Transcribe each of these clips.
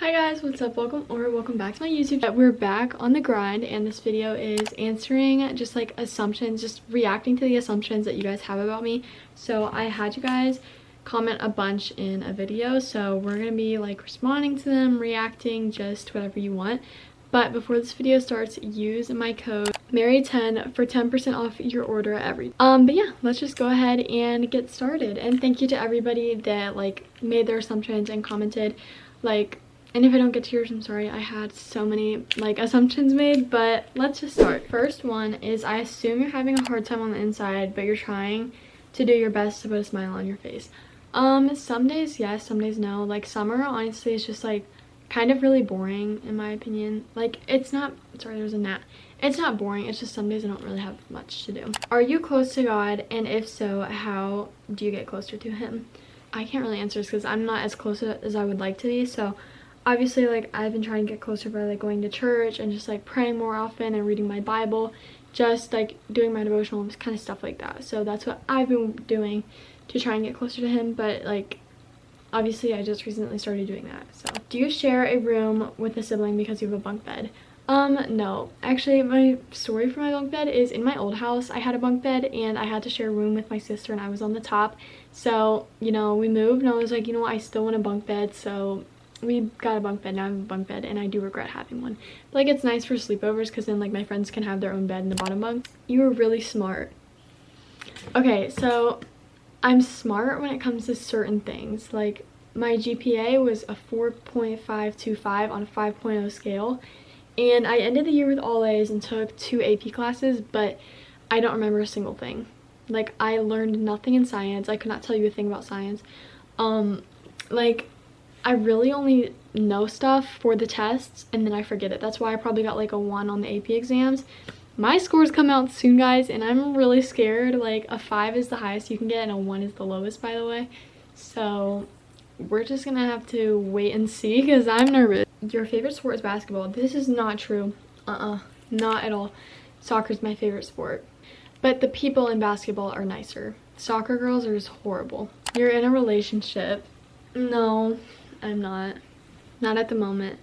Hi guys, what's up? Welcome back to my YouTube. We're back on the grind, and this video is answering just like assumptions, just reacting to the assumptions that you guys have about me. So I had you guys comment a bunch in a video, so we're gonna be like responding to them, reacting, just whatever you want. But before this video starts, use my code Mary10 for 10% off your order at every. But yeah, let's just go ahead and get started. And thank you to everybody that like made their assumptions and commented. And if I don't get to yours, I'm sorry. I had so many like assumptions made, but let's just start. First one is, I assume you're having a hard time on the inside, but you're trying to do your best to put a smile on your face. Some days yes, some days no. Like summer honestly is just like kind of really boring in my opinion. Like it's not, sorry, there's a gnat. It's not boring, it's just some days I don't really have much to do. Are you close to God? And if so, how do you get closer to him? I can't really answer this because I'm not as close as I would like to be. So obviously, like, I've been trying to get closer by like going to church and just like praying more often and reading my Bible, just like doing my devotional and kind of stuff like that. So that's what I've been doing to try and get closer to him. But like obviously I just recently started doing that. So do you share a room with a sibling because you have a bunk bed? No. Actually, my story for my bunk bed is, in my old house I had a bunk bed and I had to share a room with my sister and I was on the top. So, you know, we moved and I was like, you know what, I still want a bunk bed, so we got a bunk bed. Now I have a bunk bed and I do regret having one. But like it's nice for sleepovers because then like my friends can have their own bed in the bottom bunk. You were really smart. Okay, so I'm smart when it comes to certain things. Like my GPA was a 4.525 on a 5.0 scale. And I ended the year with all A's and took 2 AP classes, but I don't remember a single thing. Like I learned nothing in science. I could not tell you a thing about science. Like I really only know stuff for the tests and then I forget it. That's why I probably got like a 1 on the AP exams. My scores come out soon, guys, and I'm really scared. Like a 5 is the highest you can get and a 1 is the lowest, by the way. So we're just gonna have to wait and see because I'm nervous. Your favorite sport is basketball. This is not true. Not at all. Soccer's my favorite sport. But the people in basketball are nicer. Soccer girls are just horrible. You're in a relationship. No, I'm not. Not at the moment.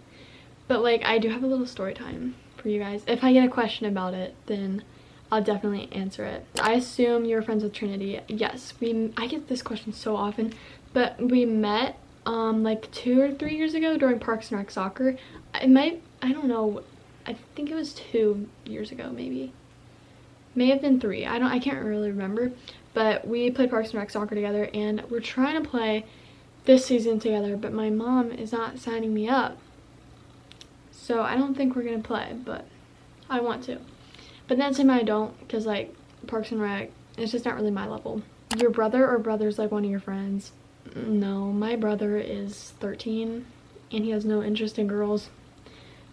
But like I do have a little story time for you guys. If I get a question about it, then I'll definitely answer it. I assume you're friends with Trinity. Yes, I get this question so often, but we met like 2 or 3 years ago during Parks and Rec soccer. I don't know, I think it was 2 years ago, maybe. May have been 3. I can't really remember. But we played Parks and Rec soccer together and we're trying to play this season together, but my mom is not signing me up. So I don't think we're gonna play, but I want to. But then same I don't, because like Parks and Rec, it's just not really my level. Your brother or brother's like one of your friends? No, my brother is 13 and he has no interest in girls.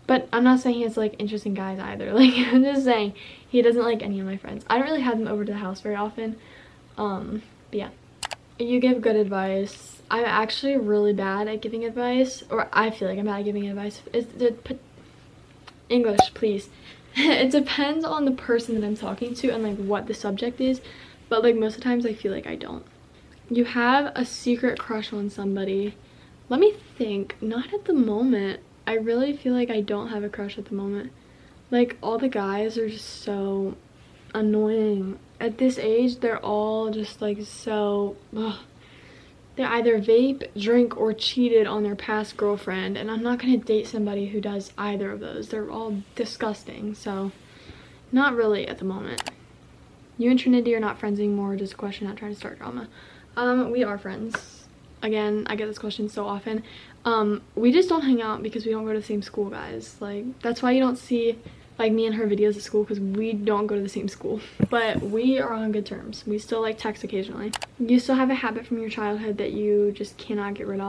But I'm not saying he has like interest in guys either. Like I'm just saying he doesn't like any of my friends. I don't really have them over to the house very often. But yeah. You give good advice. I'm actually really bad at giving advice, or I feel like I'm bad at giving advice. English, please. It depends on the person that I'm talking to and like what the subject is, but like most of the times I feel like I don't. You have a secret crush on somebody. Let me think. Not at the moment. I really feel like I don't have a crush at the moment. Like all the guys are just so annoying. At this age, they're all just like so, ugh. They either vape, drink, or cheated on their past girlfriend, and I'm not gonna date somebody who does either of those. They're all disgusting, so not really at the moment. You and Trinity are not friends anymore. Just a question, not trying to start drama. We are friends. Again, I get this question so often. We just don't hang out because we don't go to the same school, guys. Like that's why you don't see like me and her videos at school, because we don't go to the same school. But we are on good terms. We still like text occasionally. You still have a habit from your childhood that you just cannot get rid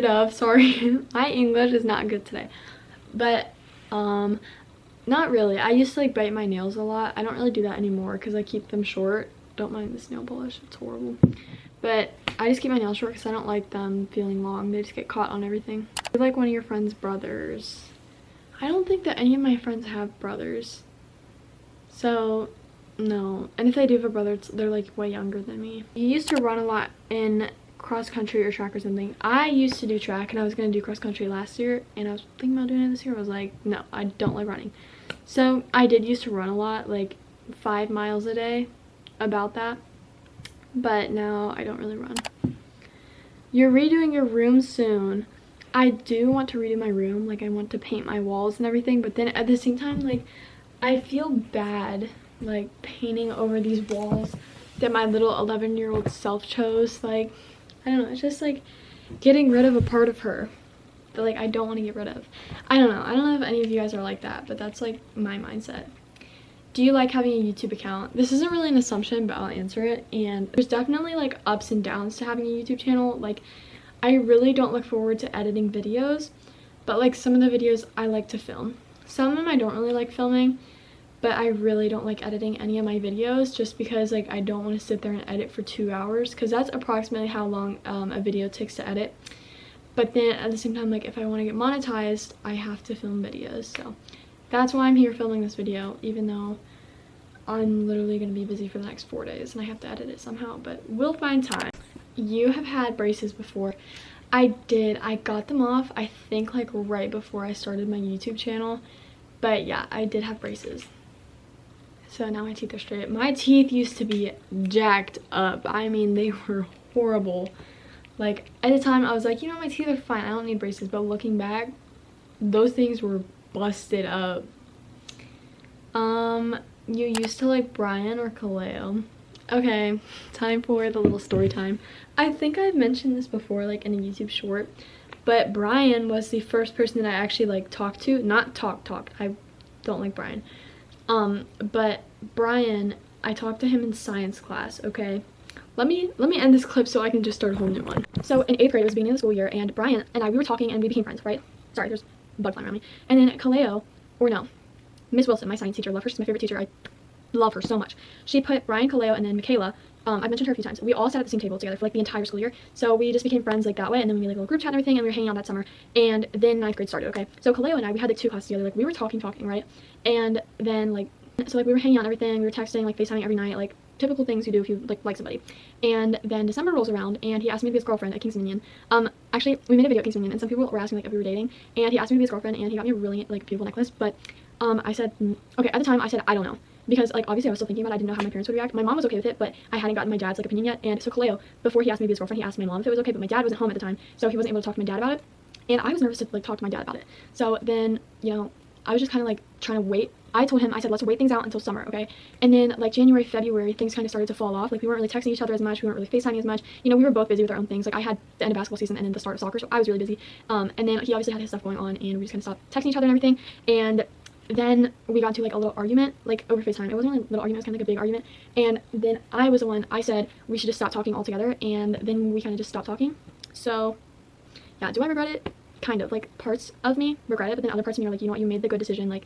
of. Sorry. My English is not good today. But not really. I used to like bite my nails a lot. I don't really do that anymore because I keep them short. Don't mind this nail polish, it's horrible. But I just keep my nails short because I don't like them feeling long. They just get caught on everything. You're like one of your friend's brothers. I don't think that any of my friends have brothers. So, no. And if they do have a brother, they're like way younger than me. You used to run a lot in cross country or track or something. I used to do track and I was going to do cross country last year, and I was thinking about doing it this year. I was like, no, I don't like running. So I did used to run a lot, like 5 miles a day, about that, but now I don't really run. You're redoing your room soon. I do want to redo my room, like I want to paint my walls and everything, but then at the same time, like I feel bad like painting over these walls that my little 11-year-old self chose. Like, I don't know, it's just like getting rid of a part of her that like I don't want to get rid of. I don't know if any of you guys are like that, but that's like my mindset. Do you like having a YouTube account? This isn't really an assumption, but I'll answer it. And there's definitely like ups and downs to having a YouTube channel. Like, I really don't look forward to editing videos, but like some of the videos I like to film. Some of them I don't really like filming, but I really don't like editing any of my videos just because like I don't want to sit there and edit for 2 hours, because that's approximately how long a video takes to edit. But then at the same time, like if I want to get monetized, I have to film videos. So that's why I'm here filming this video, even though I'm literally going to be busy for the next 4 days and I have to edit it somehow, but we'll find time. You have had braces before. I did. I got them off, I think like right before I started my YouTube channel. But yeah, I did have braces. So now my teeth are straight. My teeth used to be jacked up. I mean, they were horrible. Like at the time I was like, you know, my teeth are fine, I don't need braces. But looking back, those things were busted up. You used to like Brian or Kaleo? Okay, time for the little story time. I think I've mentioned this before, like in a YouTube short, but Brian was the first person that I actually like talked to. Not talked. I don't like Brian. But Brian, I talked to him in science class. Okay, let me end this clip so I can just start a whole new one. So in 8th grade, it was the beginning of the school year, and Brian and I, we were talking and we became friends, right? Sorry, there's a bug flying around me. And then Kaleo, or no, Miss Wilson, my science teacher, love her, she's my favorite teacher, I love her so much. She put Brian, Kaleo, and then Michaela, I've mentioned her a few times. We all sat at the same table together for like the entire school year, so we just became friends like that way. And then we made like a little group chat and everything, and we were hanging out that summer. And then 9th grade started. Okay, so Kaleo and I, we had like 2 classes together, like we were talking, right? And then like, so like we were hanging out and everything, we were texting, like FaceTiming every night, like typical things you do if you like somebody. And then December rolls around and he asked me to be his girlfriend at King's Dominion. Actually we made a video at King's Dominion and some people were asking like if we were dating, and he asked me to be his girlfriend and he got me a really like beautiful necklace. But I said okay, at the time I said I don't know, because like obviously I was still thinking about it. I didn't know how my parents would react. My mom was okay with it, but I hadn't gotten my dad's like opinion yet. And so Kaleo, before he asked me to be his girlfriend, he asked my mom if it was okay, but my dad wasn't home at the time, so he wasn't able to talk to my dad about it, and I was nervous to like talk to my dad about it. So then, you know, I was just kind of like trying to wait. I told him, I said, let's wait things out until summer, okay? And then like January, February, things kind of started to fall off. Like we weren't really texting each other as much, we weren't really FaceTiming as much. You know, we were both busy with our own things. Like I had the end of basketball season and then the start of soccer, so I was really busy. And then he obviously had his stuff going on, and we just kind of stopped texting each other and everything. And then we got into like a little argument, like over FaceTime. It wasn't really a little argument, it was kind of like a big argument. And then I was the one, I said we should just stop talking altogether, and then we kind of just stopped talking. So yeah, do I regret it? Kind of. Like parts of me regret it, but then other parts of me are like, you know what, you made the good decision. Like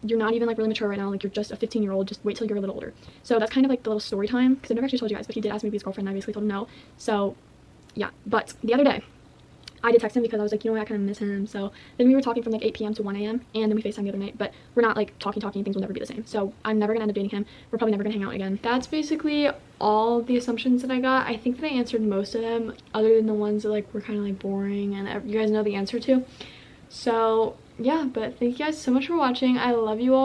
you're not even like really mature right now, like you're just a 15-year-old, just wait till you're a little older. So that's kind of like the little story time, because I've never actually told you guys, but he did ask me to be his girlfriend and I basically told him no. So yeah, but the other day I did text him because I was like, you know what, I kind of miss him. So then we were talking from like 8 p.m. to 1 a.m. and then we FaceTimed the other night, but we're not like talking, things will never be the same. So I'm never gonna end up dating him. We're probably never gonna hang out again. That's basically all the assumptions that I got. I think that I answered most of them, other than the ones that like were kind of like boring and you guys know the answer to. So yeah, but thank you guys so much for watching. I love you all.